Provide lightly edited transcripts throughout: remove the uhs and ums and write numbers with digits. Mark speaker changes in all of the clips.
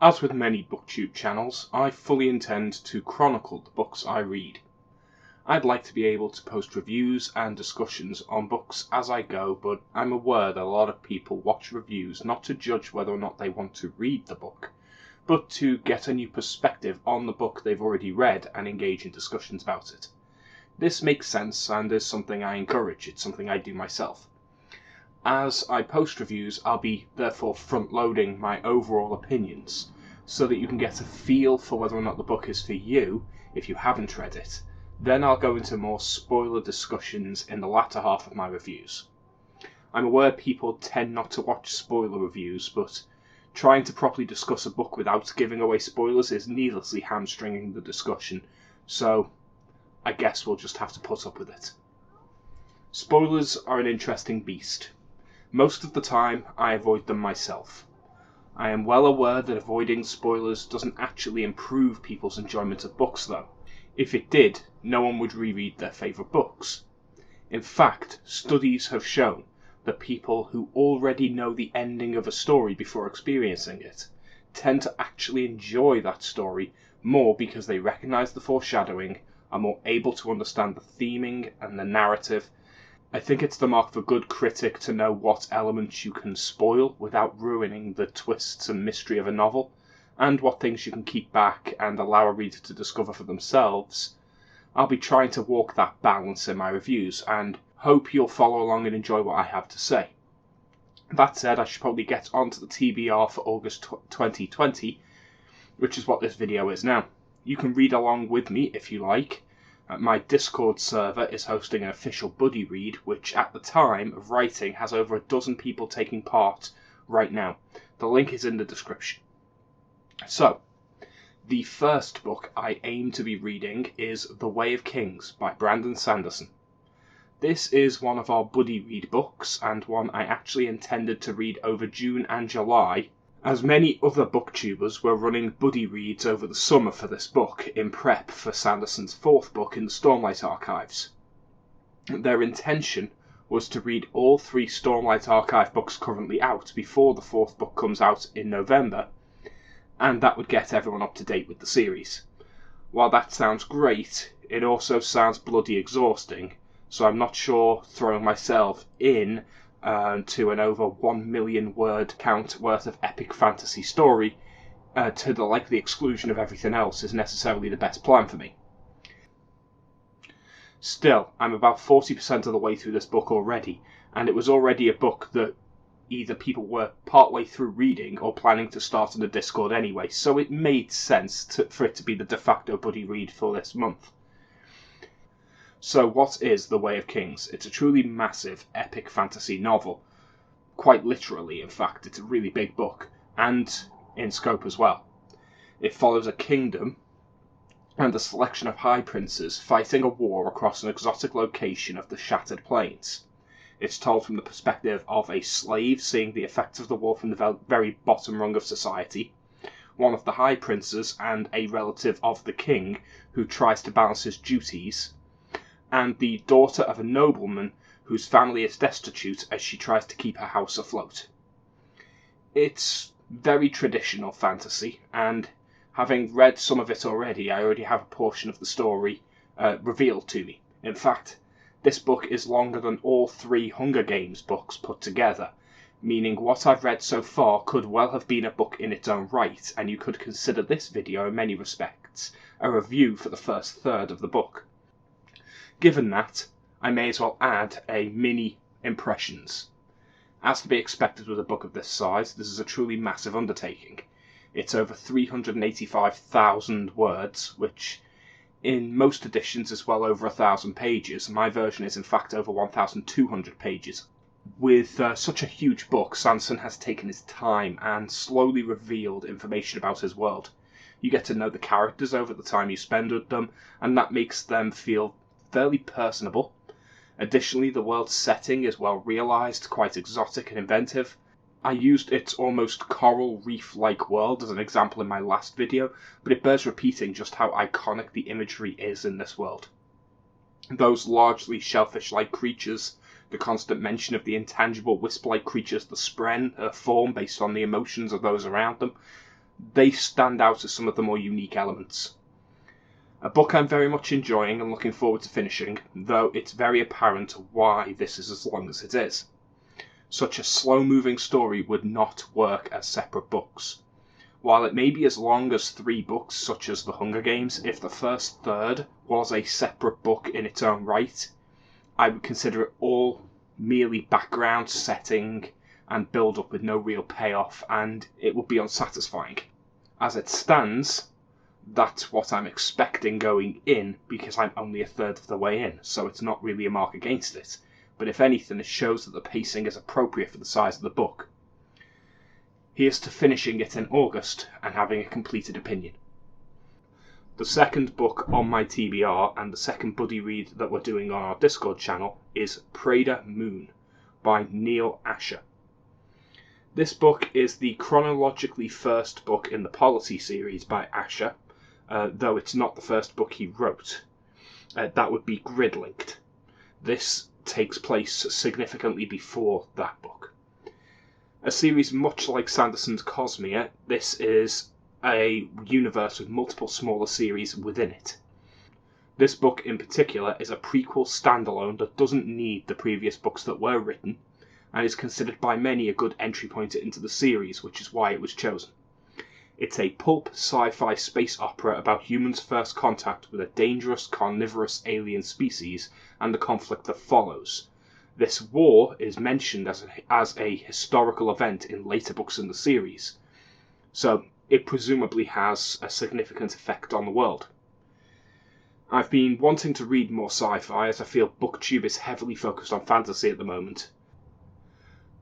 Speaker 1: As with many Booktube channels, I fully intend to chronicle the books I read. I'd like to be able to post reviews and discussions on books as I go, but I'm aware that a lot of people watch reviews not to judge whether or not they want to read the book, but to get a new perspective on the book they've already read and engage in discussions about it. This makes sense and is something I encourage. It's something I do myself. As I post reviews, I'll be therefore front-loading my overall opinions, so that you can get a feel for whether or not the book is for you if you haven't read it. Then I'll go into more spoiler discussions in the latter half of my reviews. I'm aware people tend not to watch spoiler reviews, but trying to properly discuss a book without giving away spoilers is needlessly hamstringing the discussion, so I guess we'll just have to put up with it. Spoilers are an interesting beast. Most of the time, I avoid them myself. I am well aware that avoiding spoilers doesn't actually improve people's enjoyment of books, though. If it did, no one would reread their favourite books. In fact, studies have shown that people who already know the ending of a story before experiencing it tend to actually enjoy that story more because they recognise the foreshadowing, are more able to understand the theming and the narrative. I think it's the mark of a good critic to know what elements you can spoil without ruining the twists and mystery of a novel, and what things you can keep back and allow a reader to discover for themselves. I'll be trying to walk that balance in my reviews, and hope you'll follow along and enjoy what I have to say. That said, I should probably get onto the TBR for August 2020, which is what this video is now. You can read along with me if you like. My Discord server is hosting an official buddy read, which at the time of writing has over a dozen people taking part right now. The link is in the description. So, the first book I aim to be reading is The Way of Kings by Brandon Sanderson. This is one of our buddy read books, and one I actually intended to read over June and July, as many other booktubers were running buddy reads over the summer for this book in prep for Sanderson's fourth book in the Stormlight Archives. Their intention was to read all three Stormlight Archive books currently out before the fourth book comes out in November, and that would get everyone up to date with the series. While that sounds great, it also sounds bloody exhausting, so I'm not sure throwing myself in to an over 1 million word count worth of epic fantasy story to the likely exclusion of everything else is necessarily the best plan for me. Still, I'm about 40% of the way through this book already, and it was already a book that either people were partway through reading or planning to start in the Discord anyway, so it made sense for it to be the de facto buddy read for this month. So what is The Way of Kings? It's a truly massive, epic fantasy novel. Quite literally, in fact. It's a really big book, and in scope as well. It follows a kingdom and a selection of high princes fighting a war across an exotic location of the Shattered Plains. It's told from the perspective of a slave seeing the effects of the war from the very bottom rung of society, one of the high princes and a relative of the king who tries to balance his duties, and the daughter of a nobleman whose family is destitute as she tries to keep her house afloat. It's very traditional fantasy, and having read some of it already, I already have a portion of the story revealed to me. In fact, this book is longer than all three Hunger Games books put together, meaning what I've read so far could well have been a book in its own right, and you could consider this video in many respects a review for the first third of the book. Given that, I may as well add a mini impressions. As to be expected with a book of this size, this is a truly massive undertaking. It's over 385,000 words, which in most editions is well over 1,000 pages. My version is in fact over 1,200 pages. With such a huge book, Sanderson has taken his time and slowly revealed information about his world. You get to know the characters over the time you spend with them, and that makes them feel fairly personable. Additionally, the world's setting is well realised, quite exotic and inventive. I used its almost coral reef-like world as an example in my last video, but it bears repeating just how iconic the imagery is in this world. Those largely shellfish-like creatures, the constant mention of the intangible wisp-like creatures the spren form based on the emotions of those around them, they stand out as some of the more unique elements. A book I'm very much enjoying and looking forward to finishing, though it's very apparent why this is as long as it is. Such a slow-moving story would not work as separate books. While it may be as long as 3 books, such as The Hunger Games, if the first third was a separate book in its own right, I would consider it all merely background setting and build-up with no real payoff, and it would be unsatisfying. As it stands, that's what I'm expecting going in, because I'm only a third of the way in, so it's not really a mark against it. But if anything, it shows that the pacing is appropriate for the size of the book. Here's to finishing it in August and having a completed opinion. The second book on my TBR and the second buddy read that we're doing on our Discord channel is Prader Moon by Neil Asher. This book is the chronologically first book in the Polity series by Asher, though it's not the first book he wrote. That would be Gridlinked. This takes place significantly before that book. A series much like Sanderson's Cosmere, this is a universe with multiple smaller series within it. This book in particular is a prequel standalone that doesn't need the previous books that were written, and is considered by many a good entry point into the series, which is why it was chosen. It's a pulp sci-fi space opera about humans' first contact with a dangerous carnivorous alien species and the conflict that follows. This war is mentioned as a historical event in later books in the series, so it presumably has a significant effect on the world. I've been wanting to read more sci-fi as I feel Booktube is heavily focused on fantasy at the moment.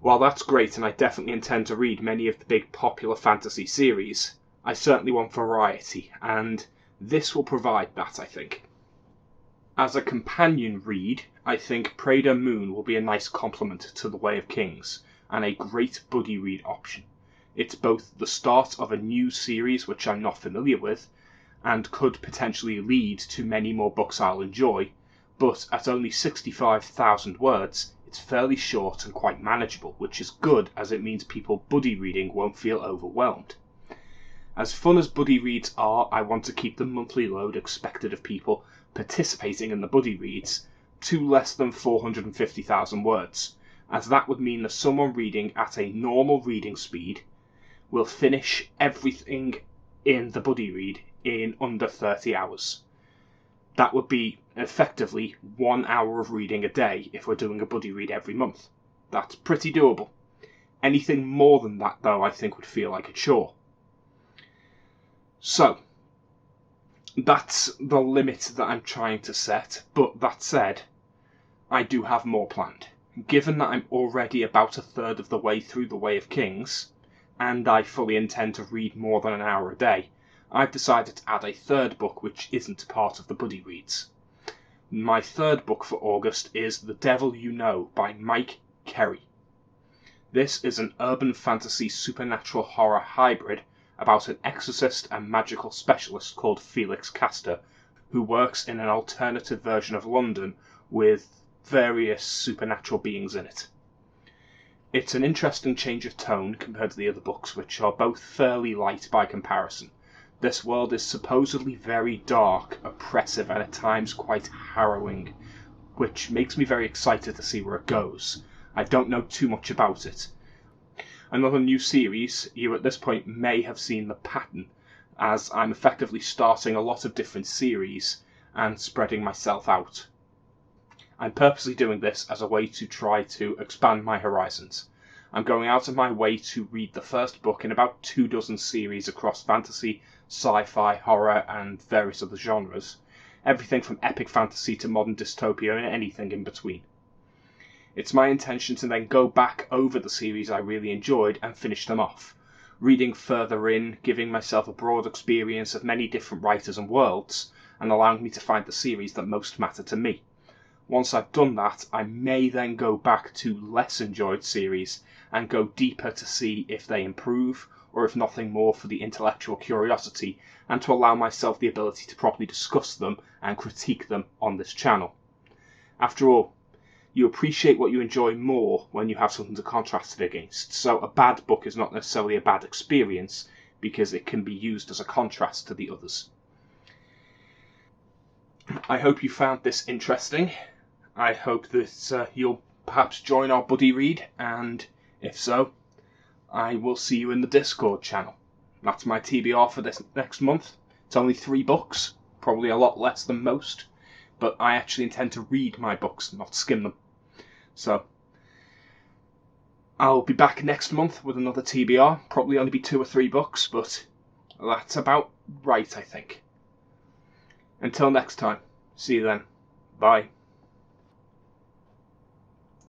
Speaker 1: While that's great and I definitely intend to read many of the big popular fantasy series, I certainly want variety, and this will provide that, I think. As a companion read, I think Prader Moon will be a nice complement to The Way of Kings, and a great buddy read option. It's both the start of a new series which I'm not familiar with, and could potentially lead to many more books I'll enjoy, but at only 65,000 words, it's fairly short and quite manageable, which is good as it means people buddy reading won't feel overwhelmed. As fun as buddy reads are, I want to keep the monthly load expected of people participating in the buddy reads to less than 450,000 words, as that would mean that someone reading at a normal reading speed will finish everything in the buddy read in under 30 hours. That would be effectively 1 hour of reading a day if we're doing a buddy read every month. That's pretty doable. Anything more than that, though, I think would feel like a chore. So, that's the limit that I'm trying to set, but that said, I do have more planned. Given that I'm already about a third of the way through The Way of Kings, and I fully intend to read more than an hour a day, I've decided to add a third book which isn't part of the buddy reads. My third book for August is The Devil You Know by Mike Carey. This is an urban fantasy supernatural horror hybrid about an exorcist and magical specialist called Felix Castor, who works in an alternative version of London with various supernatural beings in it. It's an interesting change of tone compared to the other books, which are both fairly light by comparison. This world is supposedly very dark, oppressive, and at times quite harrowing, which makes me very excited to see where it goes. I don't know too much about it. Another new series, you at this point may have seen the pattern, as I'm effectively starting a lot of different series and spreading myself out. I'm purposely doing this as a way to try to expand my horizons. I'm going out of my way to read the first book in about 24 series across fantasy, sci-fi, horror, and various other genres. Everything from epic fantasy to modern dystopia and anything in between. It's my intention to then go back over the series I really enjoyed and finish them off, reading further in, giving myself a broad experience of many different writers and worlds, and allowing me to find the series that most matter to me. Once I've done that, I may then go back to less enjoyed series and go deeper to see if they improve, or if nothing more for the intellectual curiosity, and to allow myself the ability to properly discuss them and critique them on this channel. After all, you appreciate what you enjoy more when you have something to contrast it against, so a bad book is not necessarily a bad experience, because it can be used as a contrast to the others. I hope you found this interesting. I hope that you'll perhaps join our buddy read, and if so, I will see you in the Discord channel. That's my TBR for this next month. It's only 3 books, probably a lot less than most, but I actually intend to read my books, not skim them. So I'll be back next month with another TBR. Probably only be 2 or 3 books, but that's about right, I think. Until next time, see you then. Bye.